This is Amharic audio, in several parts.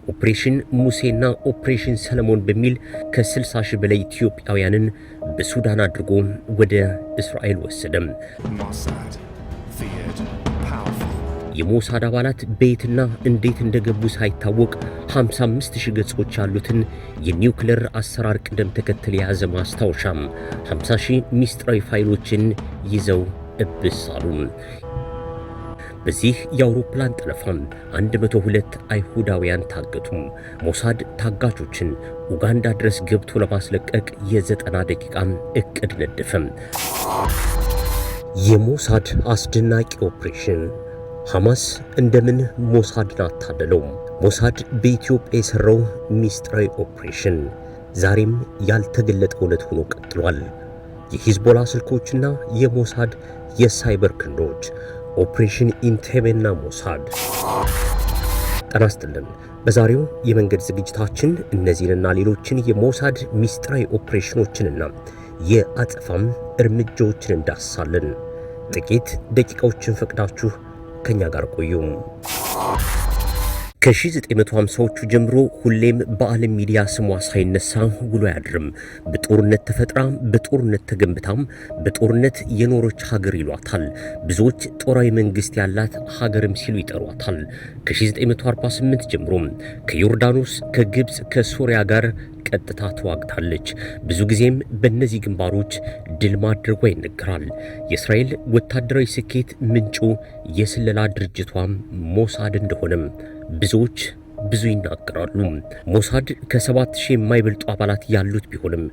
ኦፕሬሽን ሙሴና ኦፕሬሽን ሰለሞን በሚል ከ60 ሺህ በላይ ኢትዮጵያውያንን በሱዳን አድርጎ ወደ እስራኤል ወሰደም። የሞሳድ አባላት ቤትና እንዴት እንደገቡ ሳይታወቅ 55 ሺህ ገጾች ያሉትን የኒውክሌር አሰራር ቅደም ተከተል የያዘ ማስታወሻም 50 ሺህ ሚስጥራዊ ፋይሎችን ይዘው እብስ አሉ። በዚህ የአውሮፕላን ጠለፋ 102 አይሁዳውያን ታገቱ። ሞሳድ ታጋቾችን ኡጋንዳ ድረስ ገብቶ ለማስለቀቅ የ90 ደቂቃ እቅድ ነደፈ። የሞሳድ አስደናቂ ኦፕሬሽን። ሐማስ እንደምን ሞሳድን አታለለው? ሞሳድ በኢትዮጵያ የሰራው ሚስጥራዊ ኦፕሬሽን ዛሬም ያልተገለጠ እውነት ሆኖ ቀጥሏል። የሂዝቦላ ስልኮችና የሞሳድ የሳይበር ክንዶች ኦፕሬሽን ኢንቴቤና ሞሳድ። ጤና ይስጥልን። በዛሬው የመንገድ ዝግጅታችን እነዚህንና ሌሎችን የሞሳድ ሚስጥራዊ ኦፕሬሽኖችንና የአጸፋም እርምጃዎችን እንዳስሳለን። ጥቂት ደቂቃዎችን ፈቅዳችሁ ከኛ ጋር ቆዩ። ከ1950ዎቹ ጀምሮ ሁሌም በዓለም ሚዲያ ስሟ ሳይነሳ ውሎ አያድርም። በጦርነት ተፈጥራ በጦርነት ተገንብታም በጦርነት የኖረች ሀገር ይሏታል። ብዙዎች ጦራዊ መንግስት ያላት ሀገርም ሲሉ ይጠሯታል። ከ1948 ጀምሮ ከዮርዳኖስ፣ ከግብፅ፣ ከሶሪያ ጋር ቀጥታ ተዋግታለች። ብዙ ጊዜም በእነዚህ ግንባሮች ድል ማድረጓ ይነገራል። የእስራኤል ወታደራዊ ስኬት ምንጩ የስለላ ድርጅቷም ሞሳድ እንደሆነም ብዙዎች ብዙ ይናገራሉ። ሞሳድ ከ7000 የማይበልጡ አባላት ያሉት ቢሆንም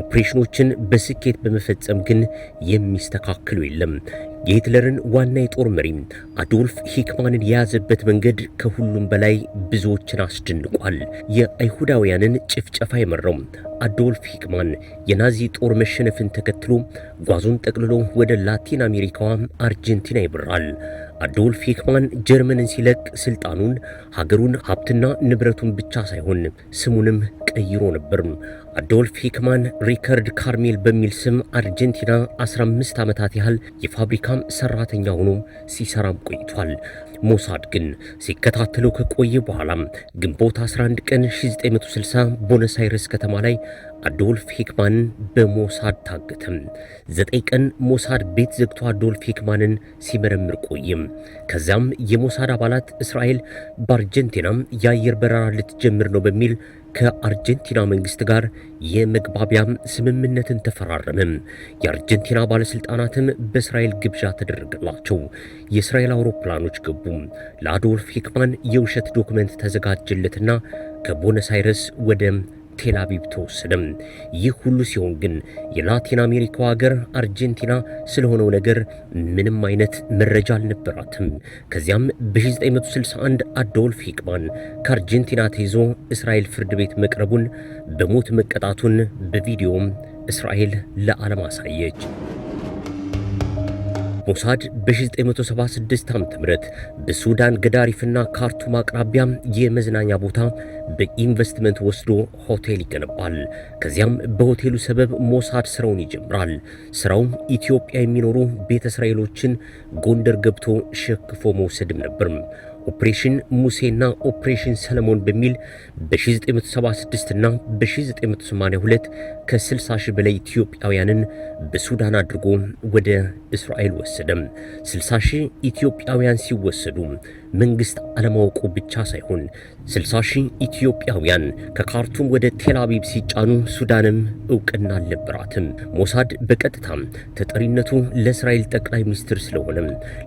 ኦፕሬሽኖችን በስኬት በመፈጸም ግን የሚስተካከሉ የለም። የሂትለርን ዋና የጦር መሪ አዶልፍ ሂክማንን የያዘበት መንገድ ከሁሉም በላይ ብዙዎችን አስደንቋል። የአይሁዳውያንን ጭፍጨፋ የመራው አዶልፍ ሂክማን የናዚ ጦር መሸነፍን ተከትሎ ጓዙን ጠቅልሎ ወደ ላቲን አሜሪካዋ አርጀንቲና ይበራል። አዶልፍ ሂክማን ጀርመንን ሲለቅ ስልጣኑን፣ ሀገሩን፣ ሀብትና ንብረቱን ብቻ ሳይሆን ስሙንም ቀይሮ ነበር። አዶልፍ ሂክማን ሪከርድ ካርሜል በሚል ስም አርጀንቲና 15 ዓመታት ያህል የፋብሪካም ሰራተኛ ሆኖ ሲሰራም ቆይቷል። ሞሳድ ግን ሲከታተለው ከቆየ በኋላ ግንቦት 11 ቀን 1960 ቦነስ አይረስ ከተማ ላይ አዶልፍ ሂክማን በሞሳድ ታገተም። 9 ቀን ሞሳድ ቤት ዘግቶ አዶልፍ ሂክማንን ሲመረምር ቆየም። ከዚያም የሞሳድ አባላት እስራኤል በአርጀንቲና የአየር በረራ ልትጀምር ነው በሚል ከአርጀንቲና መንግስት ጋር የመግባቢያ ስምምነትን ተፈራረመ። የአርጀንቲና ባለስልጣናትም በእስራኤል ግብዣ ተደረገላቸው። የእስራኤል አውሮፕላኖች ገቡ። ለአዶልፍ ሂክማን የውሸት ዶክመንት ተዘጋጀለትና ከቦነስ አይረስ ወደ ቴል አቪቭ ተወሰደም። ይህ ሁሉ ሲሆን ግን የላቲን አሜሪካው ሀገር አርጀንቲና ስለሆነው ነገር ምንም አይነት መረጃ አልነበራትም። ከዚያም በ1961 አዶልፍ ሂክማን ከአርጀንቲና ተይዞ እስራኤል ፍርድ ቤት መቅረቡን፣ በሞት መቀጣቱን በቪዲዮም እስራኤል ለዓለም አሳየች። ሞሳድ በ1976 ዓ.ም በሱዳን ገዳሪፍና ካርቱም አቅራቢያ የመዝናኛ ቦታ በኢንቨስትመንት ወስዶ ሆቴል ይገነባል። ከዚያም በሆቴሉ ሰበብ ሞሳድ ስራውን ይጀምራል። ስራውም ኢትዮጵያ የሚኖሩ ቤተ እስራኤሎችን ጎንደር ገብቶ ሸክፎ መውሰድም ነበር። ኦፕሬሽን ሙሴና ኦፕሬሽን ሰለሞን በሚል በ1976 እና በ1982 ከ60 ሺህ በላይ ኢትዮጵያውያንን በሱዳን አድርጎ ወደ እስራኤል ወሰደም። 60 ሺህ ኢትዮጵያውያን ሲወሰዱ መንግስት አለማወቁ ብቻ ሳይሆን 60 ሺህ ኢትዮጵያውያን ከካርቱም ወደ ቴል አቪቭ ሲጫኑ ሱዳንም እውቅና አልነበራትም። ሞሳድ በቀጥታም ተጠሪነቱ ለእስራኤል ጠቅላይ ሚኒስትር ስለሆነ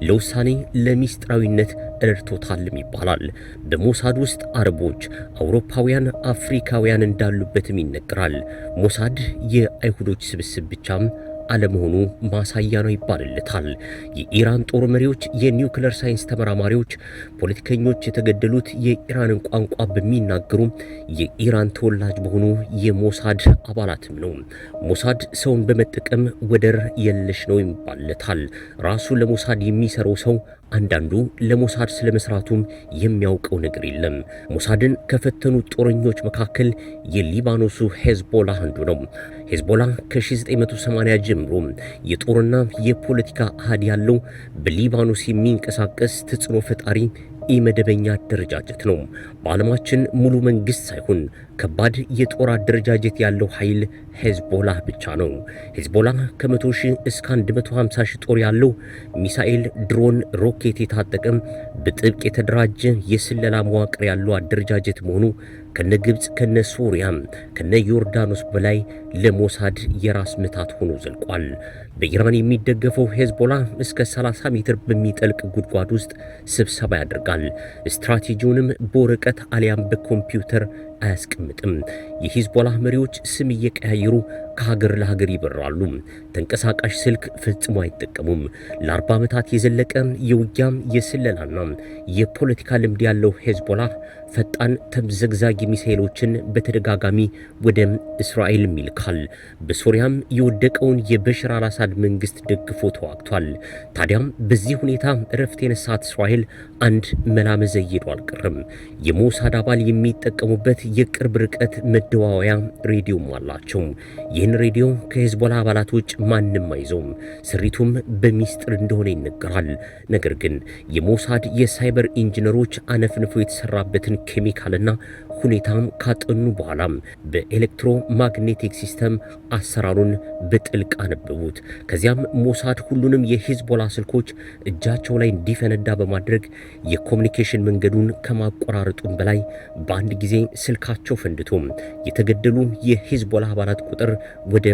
ለውሳኔ ለሚስጥራዊነት ረድቶታልም ይባላል። በሞሳድ ውስጥ አረቦች፣ አውሮፓውያን፣ አፍሪካውያን እንዳሉበትም ይነገራል። ሞሳድ የአይሁዶች ስብስብ ብቻም አለመሆኑ ማሳያ ነው ይባልለታል። የኢራን ጦር መሪዎች፣ የኒውክሌር ሳይንስ ተመራማሪዎች፣ ፖለቲከኞች የተገደሉት የኢራንን ቋንቋ በሚናገሩ የኢራን ተወላጅ በሆኑ የሞሳድ አባላትም ነው። ሞሳድ ሰውን በመጠቀም ወደር የለሽ ነው ይባልለታል። ራሱ ለሞሳድ የሚሰራው ሰው አንዳንዱ ለሞሳድ ስለመስራቱም የሚያውቀው ነገር የለም። ሞሳድን ከፈተኑ ጦረኞች መካከል የሊባኖሱ ሄዝቦላ አንዱ ነው። ሄዝቦላ ከ1980 ጀምሮ የጦርና የፖለቲካ አሃድ ያለው በሊባኖስ የሚንቀሳቀስ ተጽዕኖ ፈጣሪ ኢመደበኛ አደረጃጀት ነው። በዓለማችን ሙሉ መንግስት ሳይሆን ከባድ የጦር አደረጃጀት ያለው ኃይል ሄዝቦላህ ብቻ ነው። ሄዝቦላህ ከ100 ሺህ እስከ 150 ሺህ ጦር ያለው ሚሳኤል፣ ድሮን፣ ሮኬት የታጠቀም በጥብቅ የተደራጀ የስለላ መዋቅር ያለው አደረጃጀት መሆኑ ከነ ግብጽ፣ ከነ ሶሪያ፣ ከነ ዮርዳኖስ በላይ ለሞሳድ የራስ ምታት ሆኖ ዘልቋል። በኢራን የሚደገፈው ሄዝቦላህ እስከ 30 ሜትር በሚጠልቅ ጉድጓድ ውስጥ ስብሰባ ያደርጋል። ስትራቴጂውንም በወረቀት አሊያም በኮምፒውተር አያስቀምጥም። የሂዝቦላህ መሪዎች ስም እየቀያየሩ ከሀገር ለሀገር ይበራሉ። ተንቀሳቃሽ ስልክ ፈጽሞ አይጠቀሙም። ለ40 ዓመታት የዘለቀ የውጊያም የስለላና የፖለቲካ ልምድ ያለው ሄዝቦላህ ፈጣን ተምዘግዛጊ ሚሳኤሎችን በተደጋጋሚ ወደ እስራኤል ይልካል። በሶሪያም የወደቀውን የበሽር አልአሳድ መንግስት ደግፎ ተዋግቷል። ታዲያም በዚህ ሁኔታ እረፍት የነሳት እስራኤል አንድ መላ መዘየዱ አልቀረም። የሞሳድ አባል የሚጠቀሙበት የቅርብ ርቀት መደዋወያ ሬዲዮም አላቸው። ይህን ሬዲዮ ከሄዝቦላ አባላት ውጭ ማንም አይዘውም። ስሪቱም በሚስጥር እንደሆነ ይነገራል። ነገር ግን የሞሳድ የሳይበር ኢንጂነሮች አነፍንፎ የተሰራበትን ኬሚካልና ሁኔታም ካጠኑ በኋላ በኤሌክትሮማግኔቲክ ሲስተም አሰራሩን በጥልቅ አነበቡት። ከዚያም ሞሳድ ሁሉንም የሂዝቦላ ስልኮች እጃቸው ላይ እንዲፈነዳ በማድረግ የኮሙኒኬሽን መንገዱን ከማቆራረጡም በላይ በአንድ ጊዜ ስልካቸው ፈንድቶ የተገደሉ የሂዝቦላ አባላት ቁጥር ወደ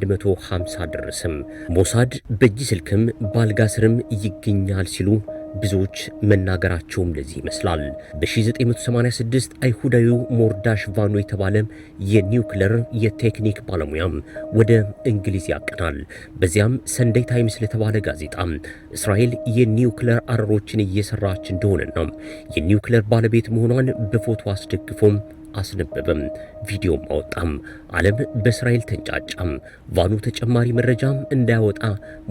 150 ደረሰም። ሞሳድ በእጅ ስልክም በአልጋ ስርም ይገኛል ሲሉ ብዙዎች መናገራቸውም ለዚህ ይመስላል። በ1986 አይሁዳዊው ሞርዳሽ ቫኖ የተባለ የኒውክለር የቴክኒክ ባለሙያም ወደ እንግሊዝ ያቀናል። በዚያም ሰንደይ ታይምስ ለተባለ ጋዜጣ እስራኤል የኒውክለር አረሮችን እየሰራች እንደሆነና የኒውክለር ባለቤት መሆኗን በፎቶ አስደግፎም አስነበበም። ቪዲዮም አወጣም። ዓለም በእስራኤል ተንጫጫም። ቫኑ ተጨማሪ መረጃም እንዳያወጣ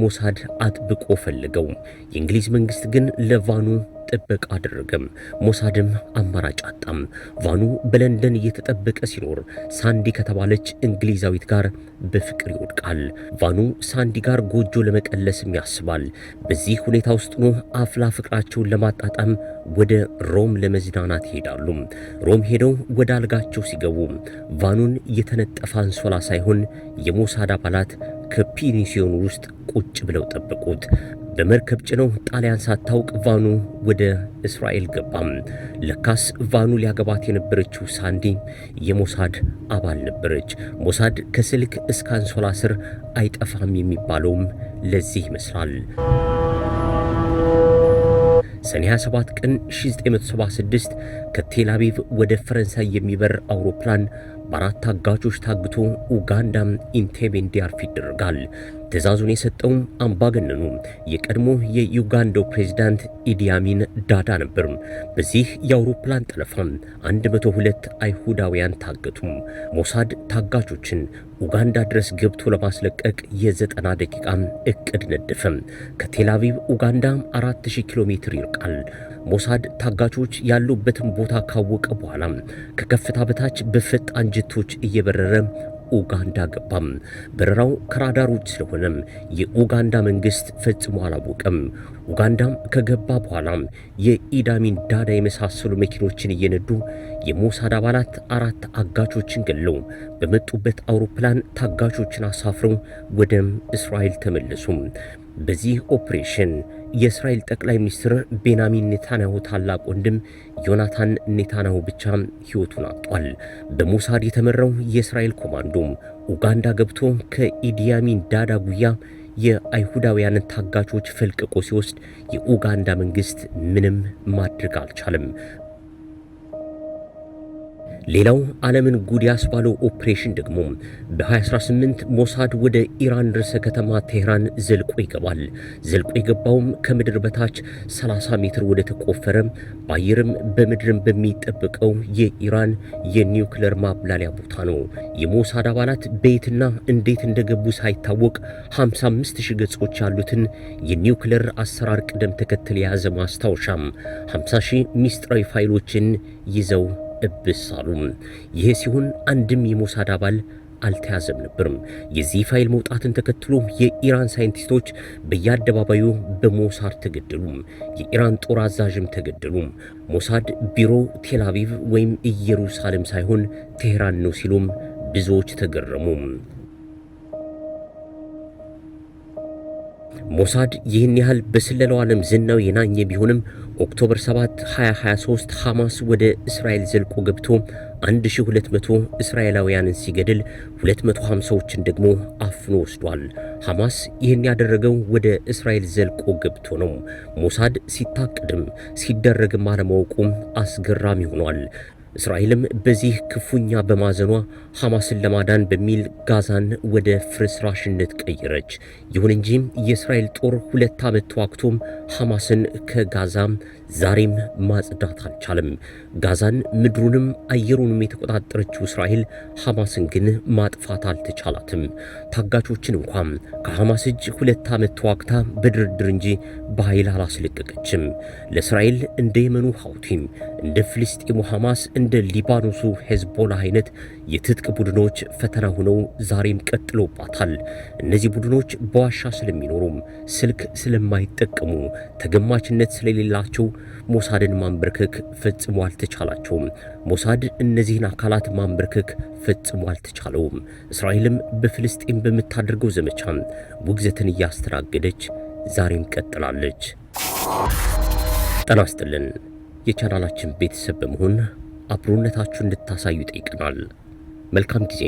ሞሳድ አጥብቆ ፈልገው፣ የእንግሊዝ መንግስት ግን ለቫኑ ጥበቃ አደረገም። ሞሳድም አማራጭ አጣም። ቫኑ በለንደን እየተጠበቀ ሲኖር ሳንዲ ከተባለች እንግሊዛዊት ጋር በፍቅር ይወድቃል። ቫኑ ሳንዲ ጋር ጎጆ ለመቀለስም ያስባል። በዚህ ሁኔታ ውስጥ ነው አፍላ ፍቅራቸውን ለማጣጣም ወደ ሮም ለመዝናናት ይሄዳሉ። ሮም ሄደው ወደ አልጋቸው ሲገቡ ቫኑን የተነጠፈ አንሶላ ሳይሆን የሞሳድ አባላት ከፒኒሲዮን ውስጥ ቁጭ ብለው ጠበቁት። በመርከብ ጭነው ጣሊያን ሳታውቅ ቫኑ ወደ እስራኤል ገባም። ለካስ ቫኑ ሊያገባት የነበረችው ሳንዲ የሞሳድ አባል ነበረች። ሞሳድ ከስልክ እስከ አንሶላ ስር አይጠፋም የሚባለውም ለዚህ ይመስላል። ሰኔ 27 ቀን 1976 ከቴል አቪቭ ወደ ፈረንሳይ የሚበር አውሮፕላን በአራት አጋቾች ታግቶ ኡጋንዳ ኢንቴቤ እንዲያርፍ ይደረጋል። ትዕዛዙን የሰጠው አምባገነኑ የቀድሞ የዩጋንዳው ፕሬዝዳንት ኢዲ አሚን ዳዳ ነበር። በዚህ የአውሮፕላን ጠለፋ 102 አይሁዳውያን ታገቱ። ሞሳድ ታጋቾችን ኡጋንዳ ድረስ ገብቶ ለማስለቀቅ የ90 ደቂቃ እቅድ ነደፈ። ከቴል አቪቭ ኡጋንዳ 4000 ኪሎ ሜትር ይርቃል። ሞሳድ ታጋቾች ያሉበትን ቦታ ካወቀ በኋላ ከከፍታ በታች በፈጣን ጀቶች እየበረረ ኡጋንዳ ገባም። በረራው ከራዳር ውጭ ስለሆነም የኡጋንዳ መንግስት ፈጽሞ አላወቀም። ኡጋንዳም ከገባ በኋላ የኢዳሚን ዳዳ የመሳሰሉ መኪኖችን እየነዱ የሞሳድ አባላት 4 አጋቾችን ገለው በመጡበት አውሮፕላን ታጋቾችን አሳፍረው ወደ እስራኤል ተመለሱ። በዚህ ኦፕሬሽን የእስራኤል ጠቅላይ ሚኒስትር ቤንያሚን ኔታንያሁ ታላቅ ወንድም ዮናታን ኔታንያሁ ብቻ ሕይወቱን አጥቷል። በሞሳድ የተመራው የእስራኤል ኮማንዶ ኡጋንዳ ገብቶ ከኢዲ አሚን ዳዳ ጉያ የአይሁዳውያንን ታጋቾች ፈልቅቆ ሲወስድ የኡጋንዳ መንግስት ምንም ማድረግ አልቻለም። ሌላው ዓለምን ጉድ ያስባለው ኦፕሬሽን ደግሞ በ2018 ሞሳድ ወደ ኢራን ርዕሰ ከተማ ቴህራን ዘልቆ ይገባል። ዘልቆ የገባውም ከምድር በታች 30 ሜትር ወደ ተቆፈረ በአየርም በምድርም በሚጠበቀው የኢራን የኒውክለር ማብላሊያ ቦታ ነው። የሞሳድ አባላት ቤትና እንዴት እንደገቡ ሳይታወቅ 55000 ገጾች ያሉትን የኒውክለር አሰራር ቅደም ተከተል የያዘ ማስታወሻም 50000 ሚስጥራዊ ፋይሎችን ይዘው እብሳሉ። ይህ ሲሆን አንድም የሞሳድ አባል አልተያዘም ነበርም። የዚህ ፋይል መውጣትን ተከትሎ የኢራን ሳይንቲስቶች በየአደባባዩ በሞሳድ ተገደሉ። የኢራን ጦር አዛዥም ተገደሉ። ሞሳድ ቢሮ ቴል አቪቭ ወይም ኢየሩሳሌም ሳይሆን ቴህራን ነው ሲሉም ብዙዎች ተገረሙ። ሞሳድ ይህን ያህል በስለላው ዓለም ዝናው የናኘ ቢሆንም ኦክቶበር 7 2023 ሐማስ ወደ እስራኤል ዘልቆ ገብቶ 1200 እስራኤላውያንን ሲገድል 250ዎችን ደግሞ አፍኖ ወስዷል። ሐማስ ይህን ያደረገው ወደ እስራኤል ዘልቆ ገብቶ ነው። ሞሳድ ሲታቀድም ሲደረግም አለማወቁም አስገራሚ ሆኗል። እስራኤልም በዚህ ክፉኛ በማዘኗ ሐማስን ለማዳን በሚል ጋዛን ወደ ፍርስራሽነት ቀየረች። ይሁን እንጂ የእስራኤል ጦር 2 ዓመት ተዋግቶም ሐማስን ከጋዛም ዛሬም ማጽዳት አልቻለም። ጋዛን ምድሩንም አየሩንም የተቆጣጠረችው እስራኤል ሐማስን ግን ማጥፋት አልተቻላትም። ታጋቾችን እንኳን ከሐማስ እጅ 2 ዓመት ተዋግታ በድርድር እንጂ በኃይል አላስለቀቀችም። ለእስራኤል እንደ የመኑ ሐውቲም እንደ ፍልስጤሙ ሐማስ እንደ ሊባኖሱ ሄዝቦላ አይነት የትጥቅ ቡድኖች ፈተና ሆነው ዛሬም ቀጥሎባታል። እነዚህ ቡድኖች በዋሻ ስለሚኖሩም ስልክ ስለማይጠቀሙ ተገማችነት ስለሌላቸው ሞሳድን ማንበርከክ ፈጽሞ አልተቻላቸውም። ሞሳድ እነዚህን አካላት ማንበርከክ ፈጽሞ አልተቻለውም። እስራኤልም በፍልስጤም በምታደርገው ዘመቻ ውግዘትን እያስተናገደች ዛሬም ቀጥላለች። ጤና ይስጥልን። የቻናላችን ቤተሰብ በመሆን አብሮነታችሁ እንድታሳዩ ጠይቀናል። መልካም ጊዜ።